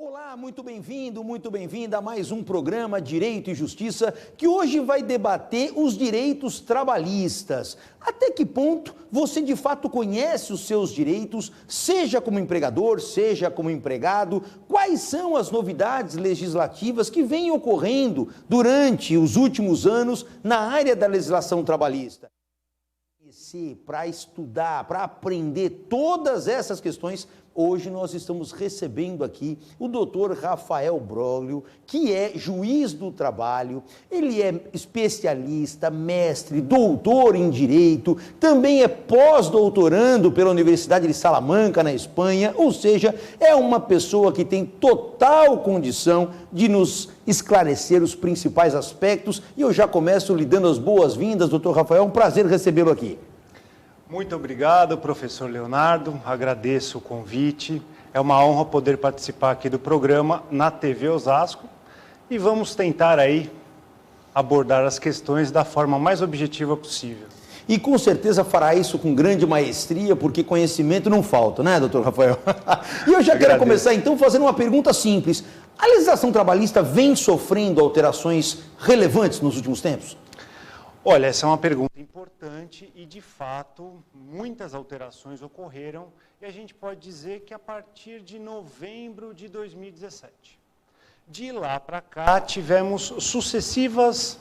Olá, muito bem-vindo, muito bem-vinda a mais um programa Direito e Justiça, que hoje vai debater os direitos trabalhistas. Até que ponto você de fato conhece os seus direitos, seja como empregador, seja como empregado? Quais são as novidades legislativas que vêm ocorrendo durante os últimos anos na área da legislação trabalhista? Para estudar, para aprender todas essas questões, hoje nós estamos recebendo aqui o doutor Rafael Broglio, que é juiz do trabalho, ele é especialista, mestre, doutor em direito, também é pós-doutorando pela Universidade de Salamanca, na Espanha, ou seja, é uma pessoa que tem total condição de nos esclarecer os principais aspectos, e eu já começo lhe dando as boas-vindas, doutor Rafael, é um prazer recebê-lo aqui. Muito obrigado, professor Leonardo, agradeço o convite, é uma honra poder participar aqui do programa na TV Osasco e vamos tentar aí abordar as questões da forma mais objetiva possível. E com certeza fará isso com grande maestria, porque conhecimento não falta, né, doutor Rafael? E eu já quero começar então fazendo uma pergunta simples. A legislação trabalhista vem sofrendo alterações relevantes nos últimos tempos? Olha, essa é uma pergunta importante e, de fato, muitas alterações ocorreram e a gente pode dizer que a partir de novembro de 2017. De lá para cá, tivemos sucessivas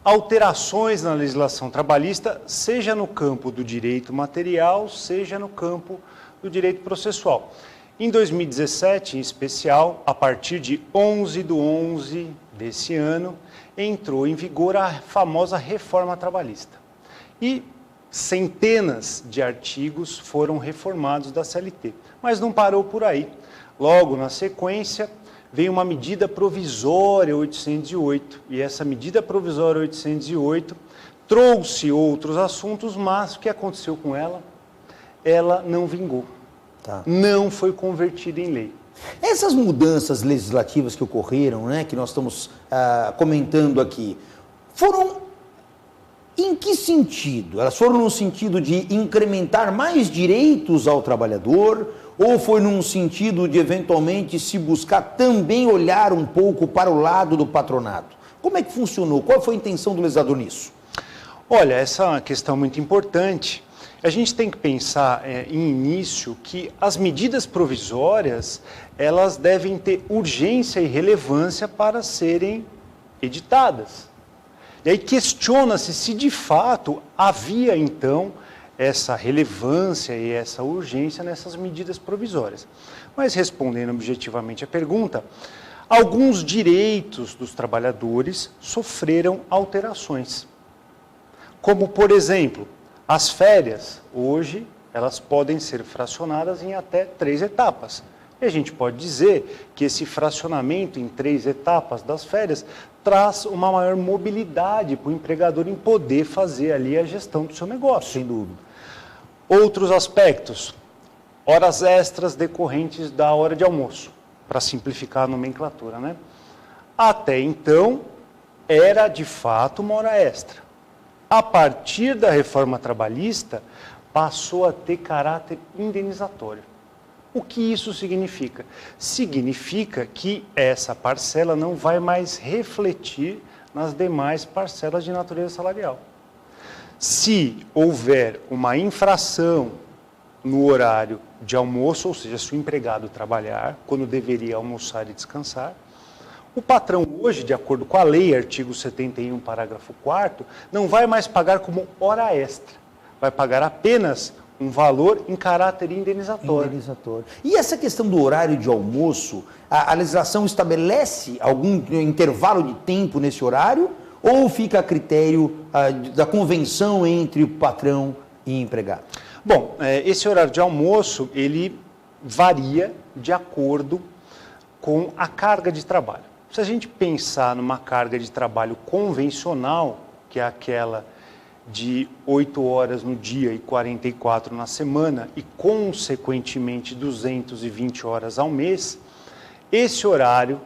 alterações na legislação trabalhista, seja no campo do direito material, seja no campo do direito processual. Em 2017, em especial, a partir de 11/11 desse ano, entrou em vigor a famosa reforma trabalhista. E centenas de artigos foram reformados da CLT. Mas não parou por aí. Logo na sequência, veio uma medida provisória 808. E essa medida provisória 808 trouxe outros assuntos, mas o que aconteceu com ela? Ela não vingou. Não foi convertida em lei. Essas mudanças legislativas que ocorreram, né, que nós estamos comentando aqui, foram em que sentido? Elas foram no sentido de incrementar mais direitos ao trabalhador ou foi num sentido de eventualmente se buscar também olhar um pouco para o lado do patronato? Como é que funcionou? Qual foi a intenção do legislador nisso? Olha, essa é uma questão muito importante. A gente tem que pensar em início que as medidas provisórias, elas devem ter urgência e relevância para serem editadas. E aí questiona-se se de fato havia então essa relevância e essa urgência nessas medidas provisórias. Mas respondendo objetivamente a pergunta, alguns direitos dos trabalhadores sofreram alterações. Como, por exemplo, as férias, hoje, elas podem ser fracionadas em até 3 etapas. E a gente pode dizer que esse fracionamento em 3 etapas das férias traz uma maior mobilidade para o empregador em poder fazer ali a gestão do seu negócio. Sem dúvida. Outros aspectos, horas extras decorrentes da hora de almoço, para simplificar a nomenclatura, né? Até então, era de fato uma hora extra. A partir da reforma trabalhista, passou a ter caráter indenizatório. O que isso significa? Significa que essa parcela não vai mais refletir nas demais parcelas de natureza salarial. Se houver uma infração no horário de almoço, ou seja, se o empregado trabalhar quando deveria almoçar e descansar, o patrão hoje, de acordo com a lei, artigo 71, parágrafo 4º, não vai mais pagar como hora extra, vai pagar apenas um valor em caráter indenizatório. E essa questão do horário de almoço, a legislação estabelece algum intervalo de tempo nesse horário ou fica a critério da convenção entre o patrão e empregado? Bom, esse horário de almoço, ele varia de acordo com a carga de trabalho. Se a gente pensar numa carga de trabalho convencional, que é aquela de 8 horas no dia e 44 na semana e, consequentemente, 220 horas ao mês, esse horário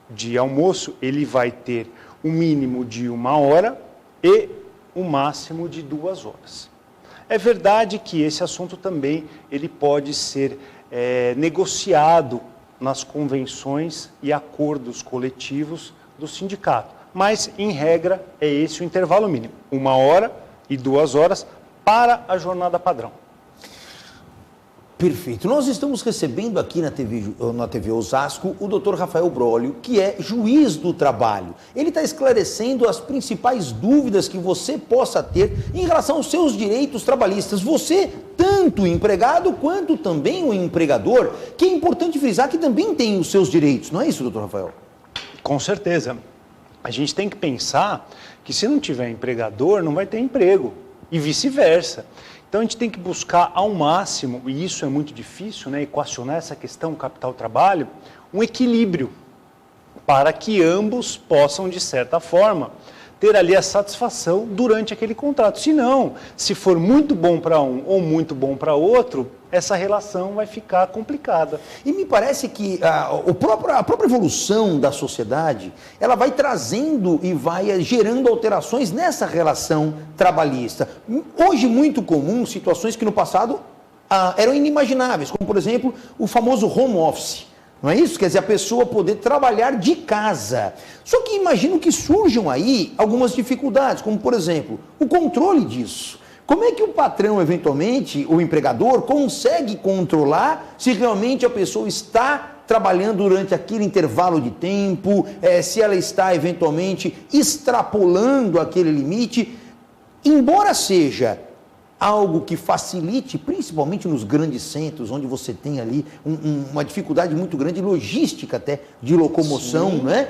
de almoço ele vai ter um mínimo de 1 hora e o máximo de 2 horas. É verdade que esse assunto também ele pode ser negociado nas convenções e acordos coletivos do sindicato. Mas, em regra, é esse o intervalo mínimo, 1 hora e 2 horas para a jornada padrão. Perfeito. Nós estamos recebendo aqui na TV Osasco o Dr. Rafael Brolio, que é juiz do trabalho. Ele está esclarecendo as principais dúvidas que você possa ter em relação aos seus direitos trabalhistas. Você, tanto o empregado quanto também o empregador, que é importante frisar que também tem os seus direitos, não é isso, doutor Rafael? Com certeza. A gente tem que pensar que se não tiver empregador, não vai ter emprego, e vice-versa. Então, a gente tem que buscar ao máximo, e isso é muito difícil, né, equacionar essa questão capital-trabalho, um equilíbrio para que ambos possam, de certa forma, ter ali a satisfação durante aquele contrato. Se não, se for muito bom para um ou muito bom para outro, essa relação vai ficar complicada. E me parece que a própria evolução da sociedade, ela vai trazendo e vai gerando alterações nessa relação trabalhista. Hoje, muito comum, situações que no passado eram inimagináveis, como, por exemplo, o famoso home office. Não é isso? Quer dizer, a pessoa poder trabalhar de casa. Só que imagino que surjam aí algumas dificuldades, como, por exemplo, o controle disso. Como é que o patrão, eventualmente, o empregador, consegue controlar se realmente a pessoa está trabalhando durante aquele intervalo de tempo, se ela está, eventualmente, extrapolando aquele limite, embora seja algo que facilite, principalmente nos grandes centros, onde você tem ali uma dificuldade muito grande, logística até, de locomoção, né?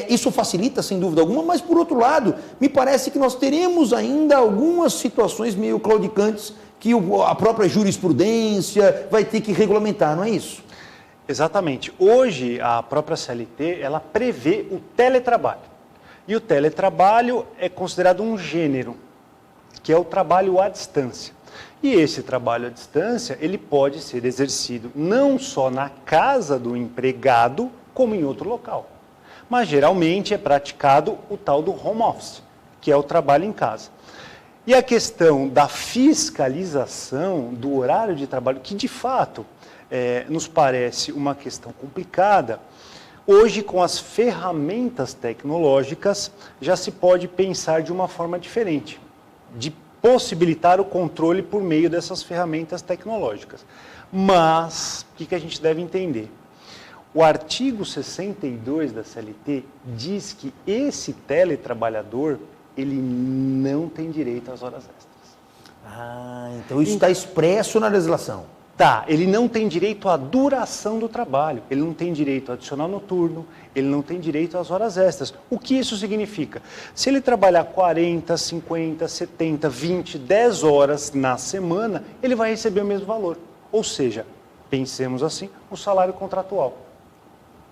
Isso facilita, sem dúvida alguma, mas, por outro lado, me parece que nós teremos ainda algumas situações meio claudicantes que a própria jurisprudência vai ter que regulamentar, não é isso? Exatamente. Hoje, a própria CLT, ela prevê o teletrabalho. E o teletrabalho é considerado um gênero, que é o trabalho à distância. E esse trabalho à distância, ele pode ser exercido não só na casa do empregado, como em outro local. Mas geralmente é praticado o tal do home office, que é o trabalho em casa. E a questão da fiscalização do horário de trabalho, que de fato nos parece uma questão complicada, hoje com as ferramentas tecnológicas já se pode pensar de uma forma diferente, de possibilitar o controle por meio dessas ferramentas tecnológicas. Mas, o que a gente deve entender? O artigo 62 da CLT diz que esse teletrabalhador, ele não tem direito às horas extras. Então isso está expresso na legislação. Tá, ele não tem direito à duração do trabalho, ele não tem direito ao adicional noturno, ele não tem direito às horas extras. O que isso significa? Se ele trabalhar 40, 50, 70, 20, 10 horas na semana, ele vai receber o mesmo valor. Ou seja, pensemos assim, o salário contratual.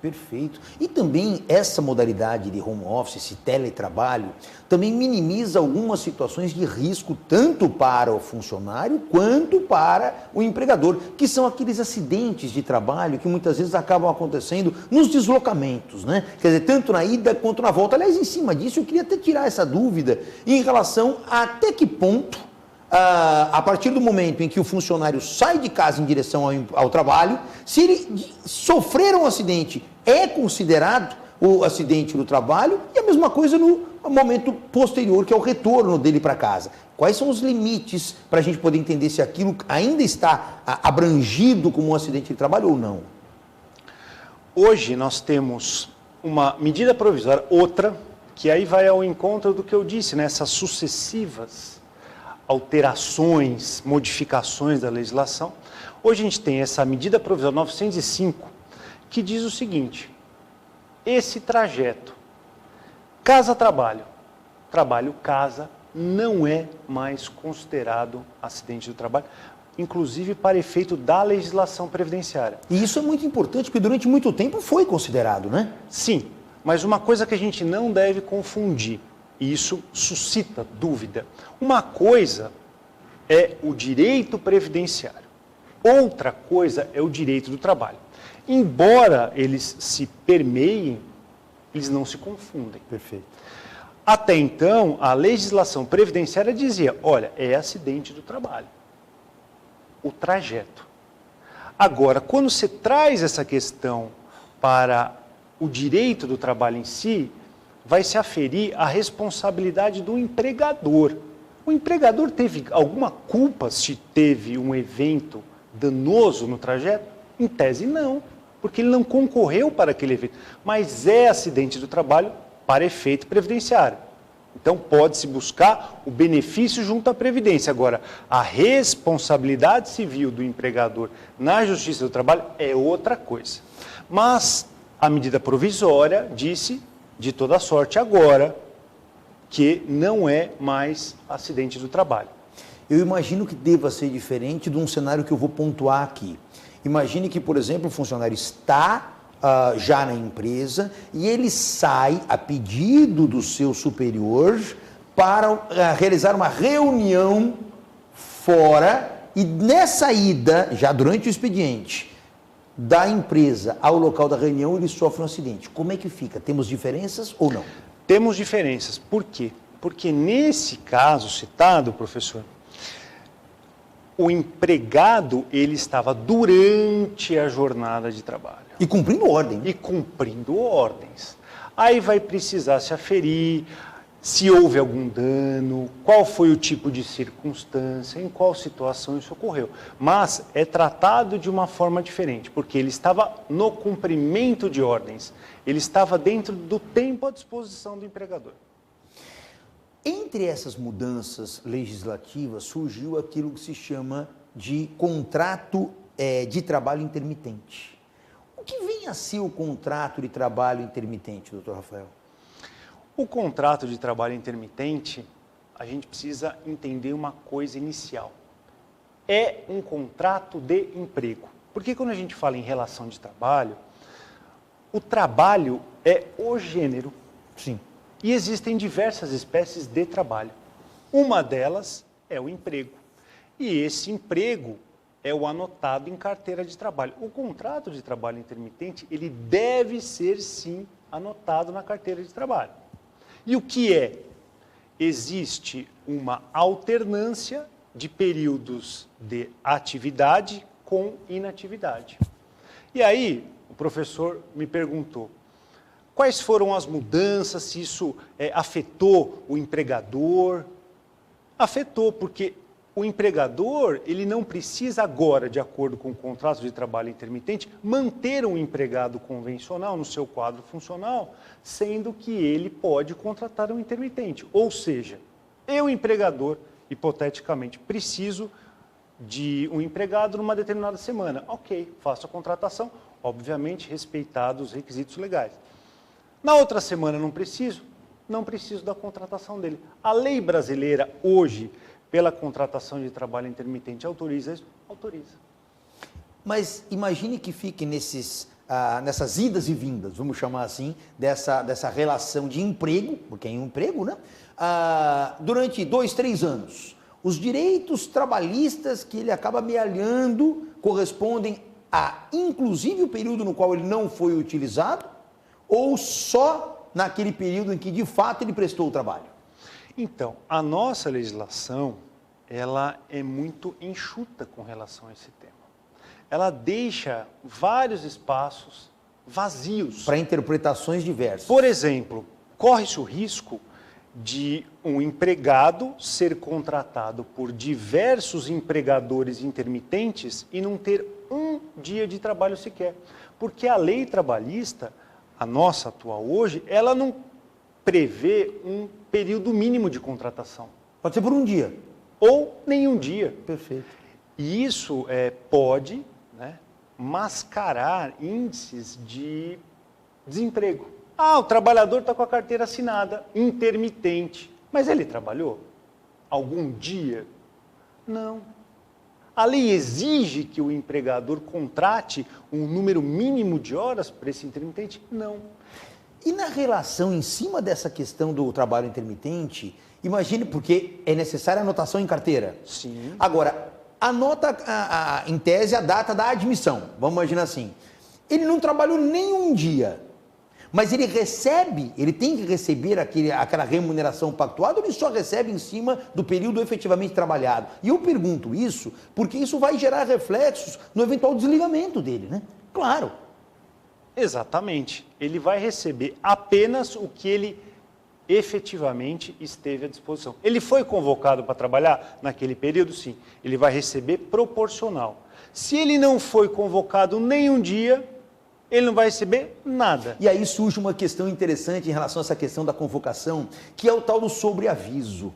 Perfeito. E também essa modalidade de home office, esse teletrabalho, também minimiza algumas situações de risco, tanto para o funcionário quanto para o empregador, que são aqueles acidentes de trabalho que muitas vezes acabam acontecendo nos deslocamentos, né? Quer dizer, tanto na ida quanto na volta. Aliás, em cima disso, eu queria até tirar essa dúvida em relação a até que ponto, a partir do momento em que o funcionário sai de casa em direção ao trabalho, se ele sofrer um acidente, é considerado o acidente no trabalho, e a mesma coisa no momento posterior, que é o retorno dele para casa. Quais são os limites para a gente poder entender se aquilo ainda está abrangido como um acidente de trabalho ou não? Hoje nós temos uma medida provisória, outra, que aí vai ao encontro do que eu disse, né? Essas sucessivas alterações, modificações da legislação. Hoje a gente tem essa medida provisória 905, que diz o seguinte: esse trajeto casa-trabalho, trabalho-casa, não é mais considerado acidente do trabalho, inclusive para efeito da legislação previdenciária. E isso é muito importante, porque durante muito tempo foi considerado, né? Sim, mas uma coisa que a gente não deve confundir, e isso suscita dúvida. Uma coisa é o direito previdenciário, outra coisa é o direito do trabalho. Embora eles se permeiem, eles não se confundem. Perfeito. Até então, a legislação previdenciária dizia, olha, é acidente do trabalho, o trajeto. Agora, quando você traz essa questão para o direito do trabalho em si, vai se aferir a responsabilidade do empregador. O empregador teve alguma culpa se teve um evento danoso no trajeto? Em tese, não, porque ele não concorreu para aquele evento. Mas é acidente do trabalho para efeito previdenciário. Então, pode-se buscar o benefício junto à Previdência. Agora, a responsabilidade civil do empregador na Justiça do Trabalho é outra coisa. Mas a medida provisória disse, de toda sorte agora, que não é mais acidente do trabalho. Eu imagino que deva ser diferente de um cenário que eu vou pontuar aqui. Imagine que, por exemplo, o funcionário está já na empresa e ele sai a pedido do seu superior para realizar uma reunião fora e nessa ida, já durante o expediente, da empresa ao local da reunião, ele sofre um acidente. Como é que fica? Temos diferenças ou não? Temos diferenças. Por quê? Porque nesse caso citado, professor, o empregado, ele estava durante a jornada de trabalho. E cumprindo ordem. E cumprindo ordens. Aí vai precisar se aferir se houve algum dano, qual foi o tipo de circunstância, em qual situação isso ocorreu. Mas é tratado de uma forma diferente, porque ele estava no cumprimento de ordens. Ele estava dentro do tempo à disposição do empregador. Entre essas mudanças legislativas surgiu aquilo que se chama de contrato de trabalho intermitente. O que vem a ser o contrato de trabalho intermitente, doutor Rafael? O contrato de trabalho intermitente, a gente precisa entender uma coisa inicial. É um contrato de emprego. Porque quando a gente fala em relação de trabalho, o trabalho é o gênero. Sim. E existem diversas espécies de trabalho. Uma delas é o emprego. E esse emprego é o anotado em carteira de trabalho. O contrato de trabalho intermitente, ele deve ser, sim, anotado na carteira de trabalho. E o que é? Existe uma alternância de períodos de atividade com inatividade. E aí, o professor me perguntou, quais foram as mudanças, se isso afetou o empregador? Afetou, porque o empregador, ele não precisa agora, de acordo com o contrato de trabalho intermitente, manter um empregado convencional no seu quadro funcional, sendo que ele pode contratar um intermitente. Ou seja, eu, empregador, hipoteticamente, preciso de um empregado numa determinada semana. Ok, faço a contratação, obviamente respeitados os requisitos legais. Na outra semana não preciso da contratação dele. A lei brasileira hoje, pela contratação de trabalho intermitente, autoriza isso? Autoriza. Mas imagine que fique nessas idas e vindas, vamos chamar assim, dessa relação de emprego, porque é um emprego, né? Durante 2, 3 anos. Os direitos trabalhistas que ele acaba amealhando correspondem a, inclusive, o período no qual ele não foi utilizado, ou só naquele período em que, de fato, ele prestou o trabalho? Então, a nossa legislação, ela é muito enxuta com relação a esse tema. Ela deixa vários espaços vazios. Para interpretações diversas. Por exemplo, corre-se o risco de um empregado ser contratado por diversos empregadores intermitentes e não ter um dia de trabalho sequer. Porque a lei trabalhista, a nossa atual hoje, ela não prevê um período mínimo de contratação. Pode ser por um dia. Ou nenhum dia. Perfeito. E isso pode, né, mascarar índices de desemprego. O trabalhador está com a carteira assinada, intermitente. Mas ele trabalhou algum dia? Não. A lei exige que o empregador contrate um número mínimo de horas para esse intermitente? Não. E na relação em cima dessa questão do trabalho intermitente, imagine, porque é necessária a anotação em carteira. Sim. Agora, anota em tese a data da admissão, vamos imaginar assim. Ele não trabalhou nem um dia, Mas ele recebe, ele tem que receber aquela remuneração pactuada ou ele só recebe em cima do período efetivamente trabalhado? E eu pergunto isso porque isso vai gerar reflexos no eventual desligamento dele, né? Claro. Exatamente. Ele vai receber apenas o que ele efetivamente esteve à disposição. Ele foi convocado para trabalhar naquele período? Sim. Ele vai receber proporcional. Se ele não foi convocado nenhum dia, ele não vai receber nada. E aí surge uma questão interessante em relação a essa questão da convocação, que é o tal do sobreaviso.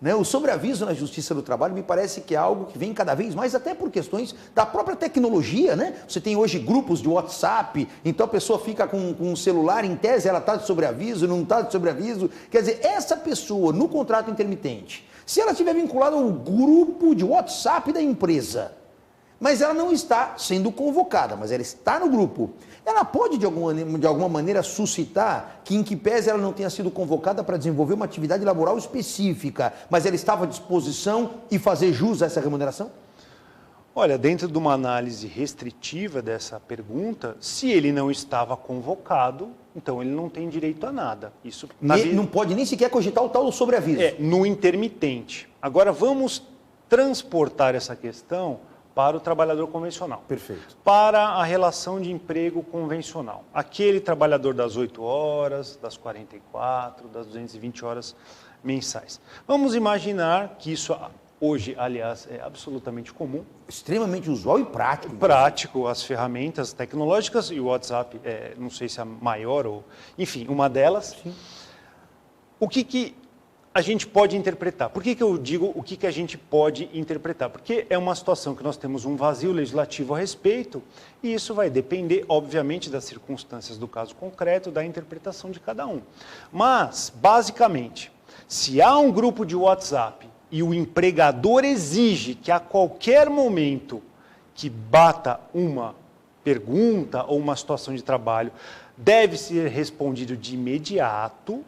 Né? O sobreaviso na Justiça do Trabalho me parece que é algo que vem cada vez mais, até por questões da própria tecnologia, né? Você tem hoje grupos de WhatsApp, então a pessoa fica com um celular, em tese ela está de sobreaviso, não está de sobreaviso. Quer dizer, essa pessoa no contrato intermitente, se ela estiver vinculada ao grupo de WhatsApp da empresa, mas ela não está sendo convocada, mas ela está no grupo, ela pode de alguma maneira suscitar que em que pese ela não tenha sido convocada para desenvolver uma atividade laboral específica, mas ela estava à disposição e fazer jus a essa remuneração? Olha, dentro de uma análise restritiva dessa pergunta, se ele não estava convocado, então ele não tem direito a nada. Isso não pode nem sequer cogitar o tal do sobreaviso. No intermitente. Agora vamos transportar essa questão para o trabalhador convencional. Perfeito. Para a relação de emprego convencional. Aquele trabalhador das 8 horas, das 44, das 220 horas mensais. Vamos imaginar que isso hoje, aliás, é absolutamente comum. Extremamente usual e prático. Prático, as ferramentas tecnológicas e o WhatsApp, não sei se é a maior ou... Enfim, uma delas. Sim. O que a gente pode interpretar? Por que eu digo o que a gente pode interpretar? Porque é uma situação que nós temos um vazio legislativo a respeito e isso vai depender, obviamente, das circunstâncias do caso concreto, da interpretação de cada um. Mas, basicamente, se há um grupo de WhatsApp e o empregador exige que a qualquer momento que bata uma pergunta ou uma situação de trabalho deve ser respondido de imediato,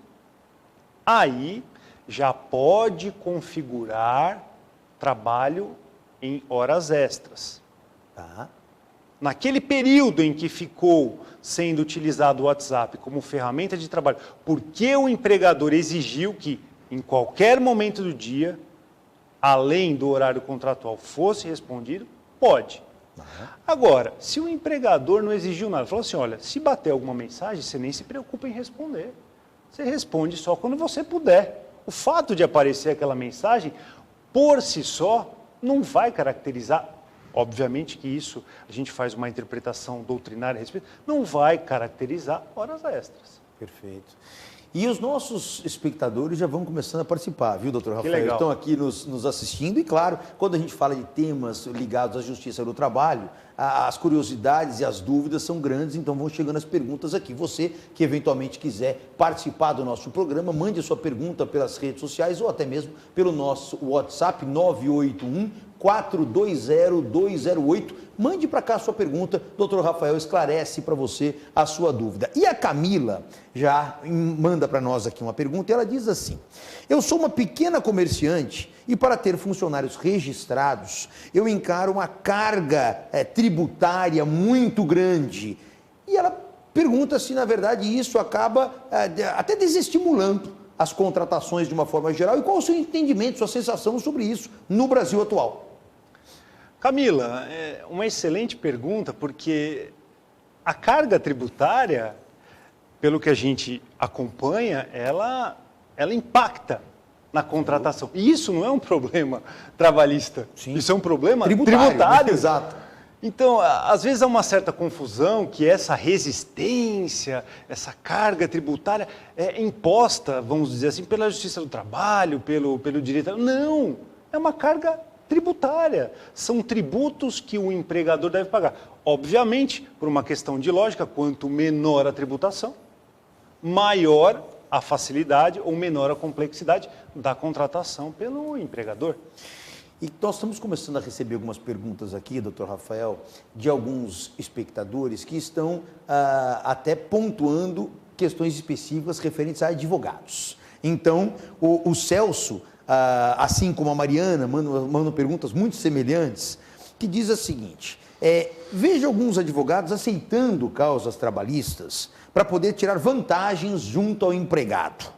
aí já pode configurar trabalho em horas extras. Tá. Naquele período em que ficou sendo utilizado o WhatsApp como ferramenta de trabalho, porque o empregador exigiu que em qualquer momento do dia, além do horário contratual, fosse respondido, pode. Agora, se o empregador não exigiu nada, falou assim, olha, se bater alguma mensagem, você nem se preocupa em responder. Você responde só quando você puder. O fato de aparecer aquela mensagem, por si só, não vai caracterizar, obviamente que isso, a gente faz uma interpretação doutrinária a respeito, não vai caracterizar horas extras. Perfeito. E os nossos espectadores já vão começando a participar, viu, doutor Rafael? legal. Estão aqui nos assistindo e, claro, quando a gente fala de temas ligados à justiça do trabalho, as curiosidades e as dúvidas são grandes, então vão chegando as perguntas aqui. Você que eventualmente quiser participar do nosso programa, mande a sua pergunta pelas redes sociais ou até mesmo pelo nosso WhatsApp 981-420-208. Mande para cá a sua pergunta, doutor Rafael esclarece para você a sua dúvida. E a Camila já manda para nós aqui uma pergunta e ela diz assim: eu sou uma pequena comerciante e para ter funcionários registrados, eu encaro uma carga tributária muito grande. E ela pergunta se, na verdade, isso acaba até desestimulando as contratações de uma forma geral e qual o seu entendimento, sua sensação sobre isso no Brasil atual. Camila, é uma excelente pergunta, porque a carga tributária, pelo que a gente acompanha, ela impacta na contratação. E isso não é um problema trabalhista, Sim. Isso é um problema tributário. Exato. Então, às vezes há uma certa confusão que essa resistência, essa carga tributária é imposta, vamos dizer assim, pela Justiça do Trabalho, pelo direito. Não, é uma carga tributária. São tributos que o empregador deve pagar. Obviamente, por uma questão de lógica, quanto menor a tributação, maior a facilidade ou menor a complexidade da contratação pelo empregador. E nós estamos começando a receber algumas perguntas aqui, doutor Rafael, de alguns espectadores que estão até pontuando questões específicas referentes a advogados. Então, o Celso, assim como a Mariana, mandam perguntas muito semelhantes, que diz a seguinte: Vejo alguns advogados aceitando causas trabalhistas para poder tirar vantagens junto ao empregado.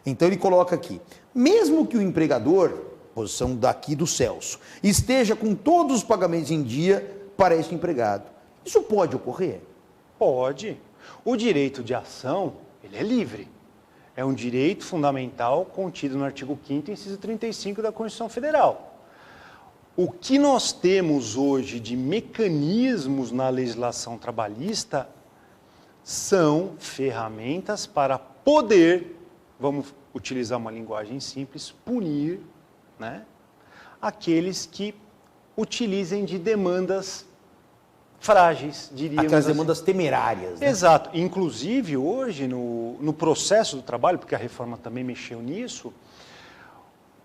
Então ele coloca aqui, mesmo que o empregador, posição daqui do Celso, esteja com todos os pagamentos em dia para este empregado, isso pode ocorrer? Pode. O direito de ação, ele é livre. É um direito fundamental contido no artigo 5º, inciso 35 da Constituição Federal. O que nós temos hoje de mecanismos na legislação trabalhista são ferramentas para poder, vamos utilizar uma linguagem simples, punir, né, aqueles que utilizem de demandas frágeis, diríamos Aquelas assim. demandas temerárias. Né? Exato. Inclusive, hoje, no processo do trabalho, porque a reforma também mexeu nisso,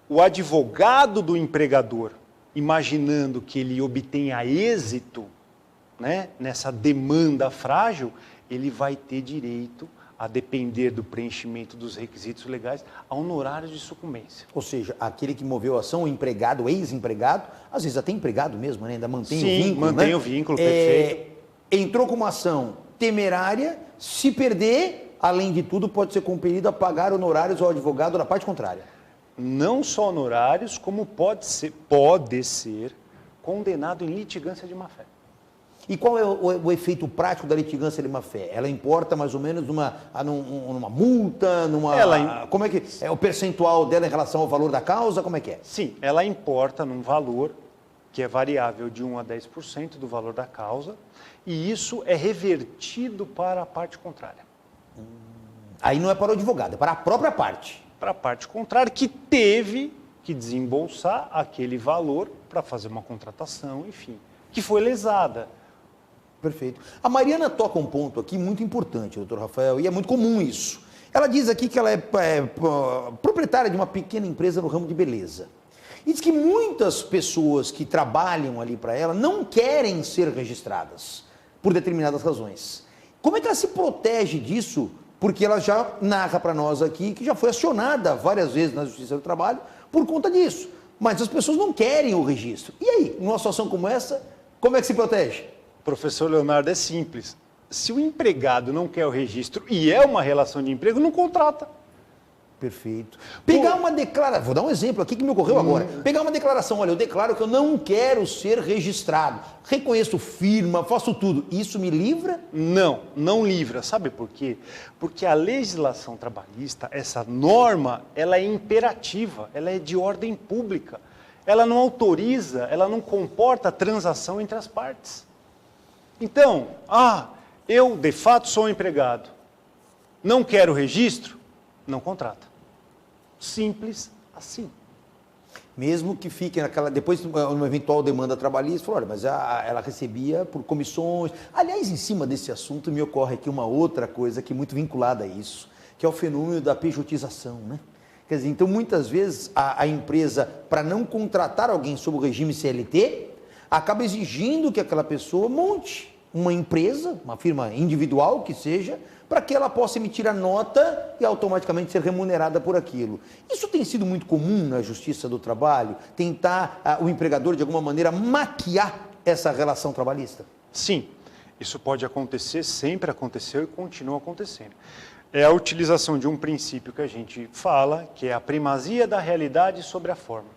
o advogado do empregador, imaginando que ele obtenha êxito, né, nessa demanda frágil, ele vai ter direito, a depender do preenchimento dos requisitos legais, a honorários de sucumbência. Ou seja, aquele que moveu a ação, o empregado, o ex-empregado, às vezes até empregado mesmo, né? Ainda mantém o vínculo. Mantém, né? o vínculo, perfeito. Entrou com uma ação temerária, se perder, além de tudo, pode ser compelido a pagar honorários ao advogado na parte contrária. Não só honorários, como pode ser condenado em litigância de má-fé. E qual é o efeito prático da litigância de má-fé? Ela importa mais ou menos numa multa, como é que é o percentual dela em relação ao valor da causa? Como é que é? Sim, ela importa num valor que é variável de 1 a 10% do valor da causa, e isso é revertido para a parte contrária. Aí não é para o advogado, é para a própria parte. Para a parte contrária, que teve que desembolsar aquele valor para fazer uma contratação, enfim, que foi lesada. Perfeito. A Mariana toca um ponto aqui muito importante, doutor Rafael, e é muito comum isso. Ela diz aqui que ela é proprietária de uma pequena empresa no ramo de beleza. E diz que muitas pessoas que trabalham ali para ela não querem ser registradas, por determinadas razões. Como é que ela se protege disso? Porque ela já narra para nós aqui que já foi acionada várias vezes na Justiça do Trabalho por conta disso. Mas as pessoas não querem o registro. E aí, numa situação como essa, como é que se protege? Professor Leonardo, é simples. Se o empregado não quer o registro e é uma relação de emprego, não contrata. Perfeito. Pegar uma declaração, vou dar um exemplo aqui que me ocorreu agora. Pegar uma declaração, olha, eu declaro que eu não quero ser registrado. Reconheço firma, faço tudo. Isso me livra? Não, não livra. Sabe por quê? Porque a legislação trabalhista, essa norma, ela é imperativa, ela é de ordem pública. Ela não autoriza, ela não comporta a transação entre as partes. Então, eu de fato sou um empregado, não quero registro, não contrata. Simples assim. Mesmo que fique naquela, depois de uma eventual demanda trabalhista, olha, mas ela recebia por comissões. Aliás, em cima desse assunto me ocorre aqui uma outra coisa que é muito vinculada a isso, que é o fenômeno da pejotização, né? Quer dizer, então muitas vezes a empresa, para não contratar alguém sob o regime CLT, acaba exigindo que aquela pessoa monte uma empresa, uma firma individual que seja, para que ela possa emitir a nota e automaticamente ser remunerada por aquilo. Isso tem sido muito comum na Justiça do Trabalho, tentar o empregador de alguma maneira maquiar essa relação trabalhista? Sim, isso pode acontecer, sempre aconteceu e continua acontecendo. É a utilização de um princípio que a gente fala, que é a primazia da realidade sobre a forma.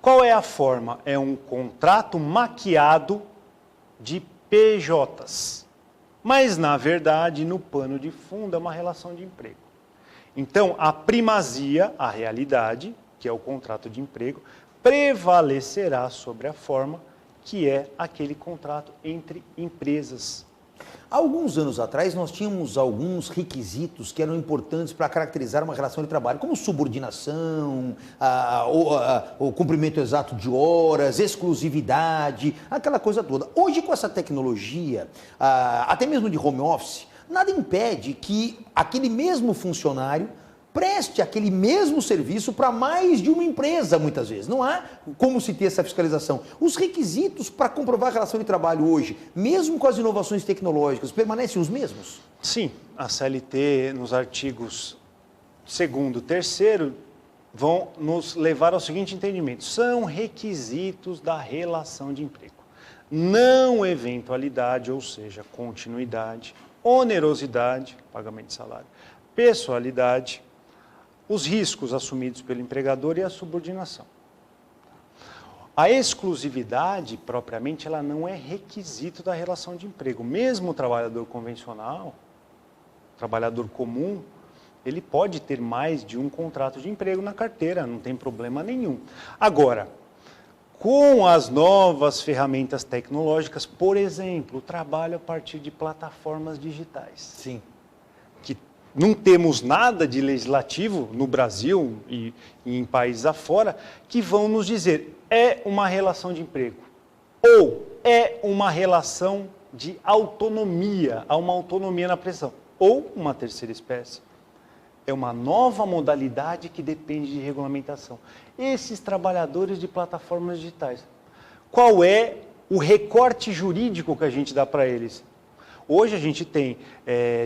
Qual é a forma? É um contrato maquiado de PJs. Mas, na verdade, no pano de fundo é uma relação de emprego. Então, a primazia, a realidade, que é o contrato de emprego, prevalecerá sobre a forma, que é aquele contrato entre empresas. Há alguns anos atrás, nós tínhamos alguns requisitos que eram importantes para caracterizar uma relação de trabalho, como subordinação, o cumprimento exato de horas, exclusividade, aquela coisa toda. Hoje, com essa tecnologia, até mesmo de home office, nada impede que aquele mesmo funcionário preste aquele mesmo serviço para mais de uma empresa, muitas vezes. Não há como se ter essa fiscalização. Os requisitos para comprovar a relação de trabalho hoje, mesmo com as inovações tecnológicas, permanecem os mesmos? Sim, a CLT, nos artigos 2º, 3º, vão nos levar ao seguinte entendimento. São requisitos da relação de emprego. não eventualidade, ou seja, continuidade, onerosidade, pagamento de salário, pessoalidade, os riscos assumidos pelo empregador e a subordinação. A exclusividade, propriamente, ela não é requisito da relação de emprego. Mesmo o trabalhador convencional, o trabalhador comum, ele pode ter mais de um contrato de emprego na carteira, não tem problema nenhum. Agora, com as novas ferramentas tecnológicas, por exemplo, o trabalho a partir de plataformas digitais. Sim. Que não temos nada de legislativo no Brasil e em países afora que vão nos dizer é uma relação de emprego ou é uma relação de autonomia, há uma autonomia na prestação, ou uma terceira espécie. É uma nova modalidade que depende de regulamentação. Esses trabalhadores de plataformas digitais, qual é o recorte jurídico que a gente dá para eles? Hoje a gente tem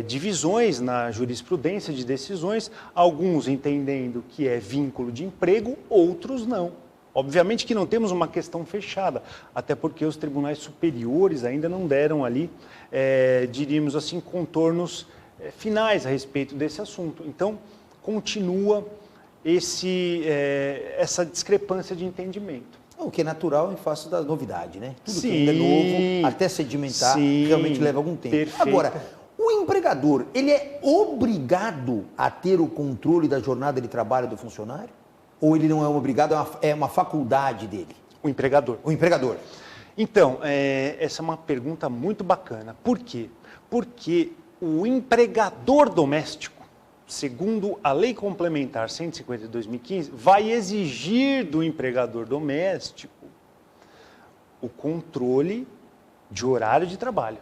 divisões na jurisprudência de decisões, alguns entendendo que é vínculo de emprego, outros não. Obviamente que não temos uma questão fechada, até porque os tribunais superiores ainda não deram ali, diríamos assim, contornos finais a respeito desse assunto. Então, continua essa discrepância de entendimento. O que é natural em face da novidade, né? Tudo Sim, que ainda é novo, até sedimentar, sim, realmente leva algum tempo. perfeito. Agora, o empregador, ele é obrigado a ter o controle da jornada de trabalho do funcionário? Ou ele não é obrigado, é uma faculdade dele? O empregador. O empregador. Então, essa é uma pergunta muito bacana. Por quê? Porque o empregador doméstico, segundo a Lei Complementar 150 de 2015, vai exigir do empregador doméstico o controle de horário de trabalho.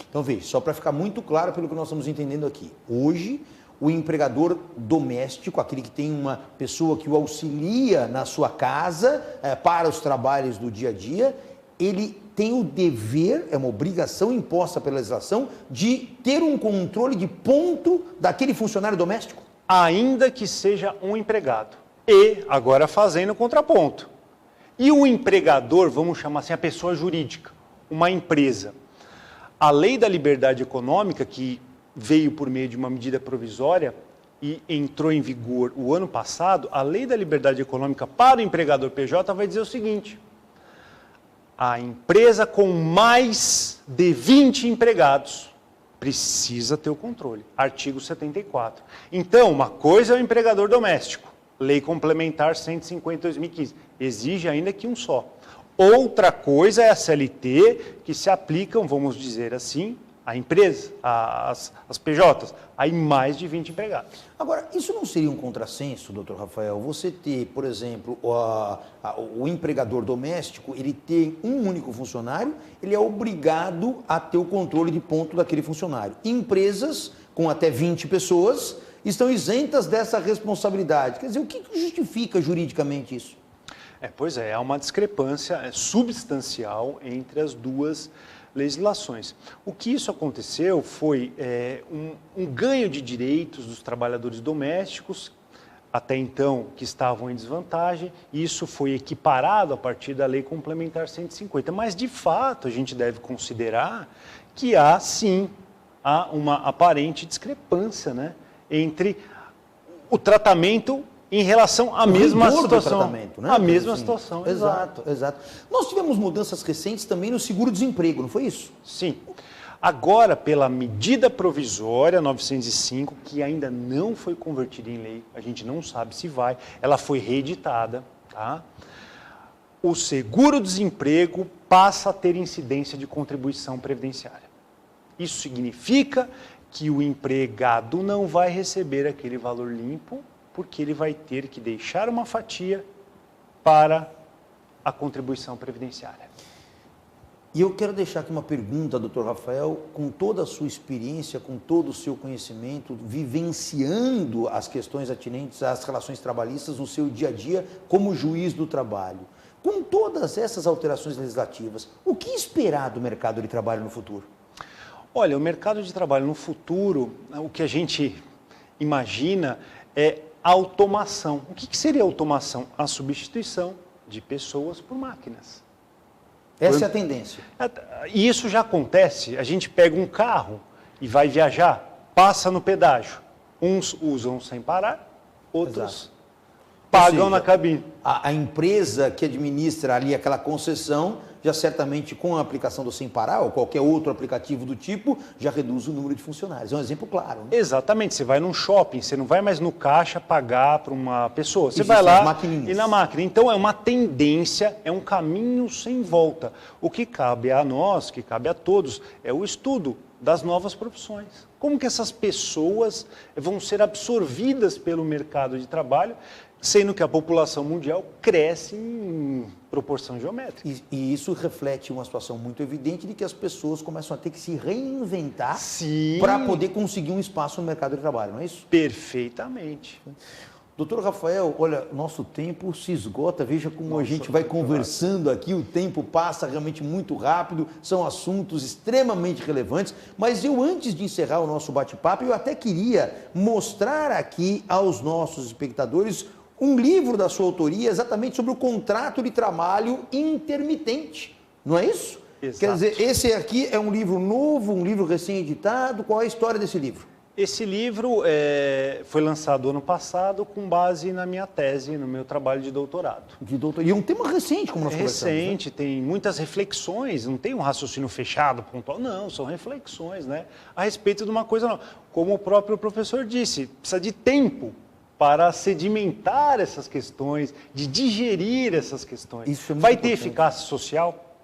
Então, veja, só para ficar muito claro pelo que nós estamos entendendo aqui. Hoje, o empregador doméstico, aquele que tem uma pessoa que o auxilia na sua casa para os trabalhos do dia a dia, ele tem o dever, é uma obrigação imposta pela legislação, de ter um controle de ponto daquele funcionário doméstico? Ainda que seja um empregado. E, agora fazendo o contraponto. E o empregador, vamos chamar assim, a pessoa jurídica, uma empresa. A Lei da Liberdade Econômica, que veio por meio de uma medida provisória e entrou em vigor o ano passado, a Lei da Liberdade Econômica para o empregador PJ vai dizer o seguinte: a empresa com mais de 20 empregados precisa ter o controle. Artigo 74. Então, uma coisa é o empregador doméstico, Lei Complementar 150 de 2015, exige ainda que um só. Outra coisa é a CLT, que se aplicam, vamos dizer assim, a empresa, as PJs, aí mais de 20 empregados. Agora, isso não seria um contrassenso, doutor Rafael? Você ter, por exemplo, o empregador doméstico, ele tem um único funcionário, ele é obrigado a ter o controle de ponto daquele funcionário. Empresas com até 20 pessoas estão isentas dessa responsabilidade. Quer dizer, o que justifica juridicamente isso? Pois é, há uma discrepância substancial entre as duas legislações. O que isso aconteceu foi um ganho de direitos dos trabalhadores domésticos, até então que estavam em desvantagem, e isso foi equiparado a partir da Lei Complementar 150. Mas, de fato, a gente deve considerar que há, sim, uma aparente discrepância, né, entre o tratamento em relação à mesma situação. Né? A mesma situação, exato. Nós tivemos mudanças recentes também no seguro-desemprego, não foi isso? Sim. Agora, pela medida provisória 905, que ainda não foi convertida em lei, a gente não sabe se vai, ela foi reeditada, tá? O seguro-desemprego passa a ter incidência de contribuição previdenciária. Isso significa que o empregado não vai receber aquele valor limpo, porque ele vai ter que deixar uma fatia para a contribuição previdenciária. E eu quero deixar aqui uma pergunta, doutor Rafael, com toda a sua experiência, com todo o seu conhecimento, vivenciando as questões atinentes às relações trabalhistas no seu dia a dia como juiz do trabalho. Com todas essas alterações legislativas, o que esperar do mercado de trabalho no futuro? Olha, o mercado de trabalho no futuro, o que a gente imagina é automação. O que seria automação? A substituição de pessoas por máquinas. Essa é a tendência. E isso já acontece. A gente pega um carro e vai viajar, passa no pedágio. Uns usam sem parar, outros pagam na cabine. A empresa que administra ali aquela concessão, já certamente com a aplicação do Sem Parar ou qualquer outro aplicativo do tipo, já reduz o número de funcionários. É um exemplo claro. Né? Exatamente. Você vai num shopping, você não vai mais no caixa pagar para uma pessoa. Você Existem vai lá as maquininhas. e na máquina. Então é uma tendência, é um caminho sem volta. O que cabe a nós, que cabe a todos, é o estudo das novas profissões. Como que essas pessoas vão ser absorvidas pelo mercado de trabalho, sendo que a população mundial cresce em proporção geométrica. E isso reflete uma situação muito evidente de que as pessoas começam a ter que se reinventar para poder conseguir um espaço no mercado de trabalho, não é isso? Perfeitamente. Doutor Rafael, olha, nosso tempo se esgota, veja como a gente vai conversando aqui, o tempo passa realmente muito rápido, são assuntos extremamente relevantes, mas eu, antes de encerrar o nosso bate-papo, eu até queria mostrar aqui aos nossos espectadores um livro da sua autoria exatamente sobre o contrato de trabalho intermitente, não é isso? Exato. Quer dizer, esse aqui é um livro novo, um livro recém-editado, qual é a história desse livro? Esse livro foi lançado ano passado com base na minha tese, no meu trabalho de doutorado. E é um tema recente, como nós conversamos. Recente, né? Tem muitas reflexões, não tem um raciocínio fechado, pontual, não, são reflexões, né? A respeito de uma coisa nova. Como o próprio professor disse, precisa de tempo para sedimentar essas questões, de digerir essas questões. Isso é muito vai ter importante. eficácia social?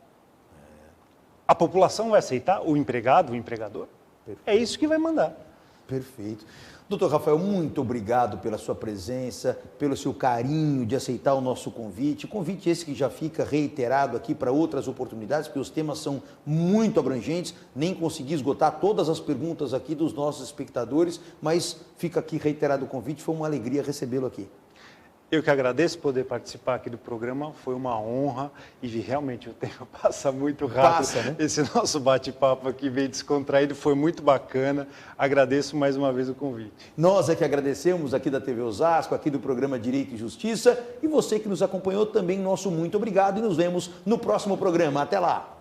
A população vai aceitar? O empregado, o empregador? Perfeito. É isso que vai mandar. Perfeito. Doutor Rafael, muito obrigado pela sua presença, pelo seu carinho de aceitar o nosso convite. Convite esse que já fica reiterado aqui para outras oportunidades, porque os temas são muito abrangentes, nem consegui esgotar todas as perguntas aqui dos nossos espectadores, mas fica aqui reiterado o convite, foi uma alegria recebê-lo aqui. Eu que agradeço poder participar aqui do programa, foi uma honra e realmente o tempo passa muito rápido. Passa, né? Esse nosso bate-papo aqui bem descontraído foi muito bacana. Agradeço mais uma vez o convite. Nós é que agradecemos aqui da TV Osasco, aqui do programa Direito e Justiça, e você que nos acompanhou também, nosso muito obrigado e nos vemos no próximo programa. Até lá!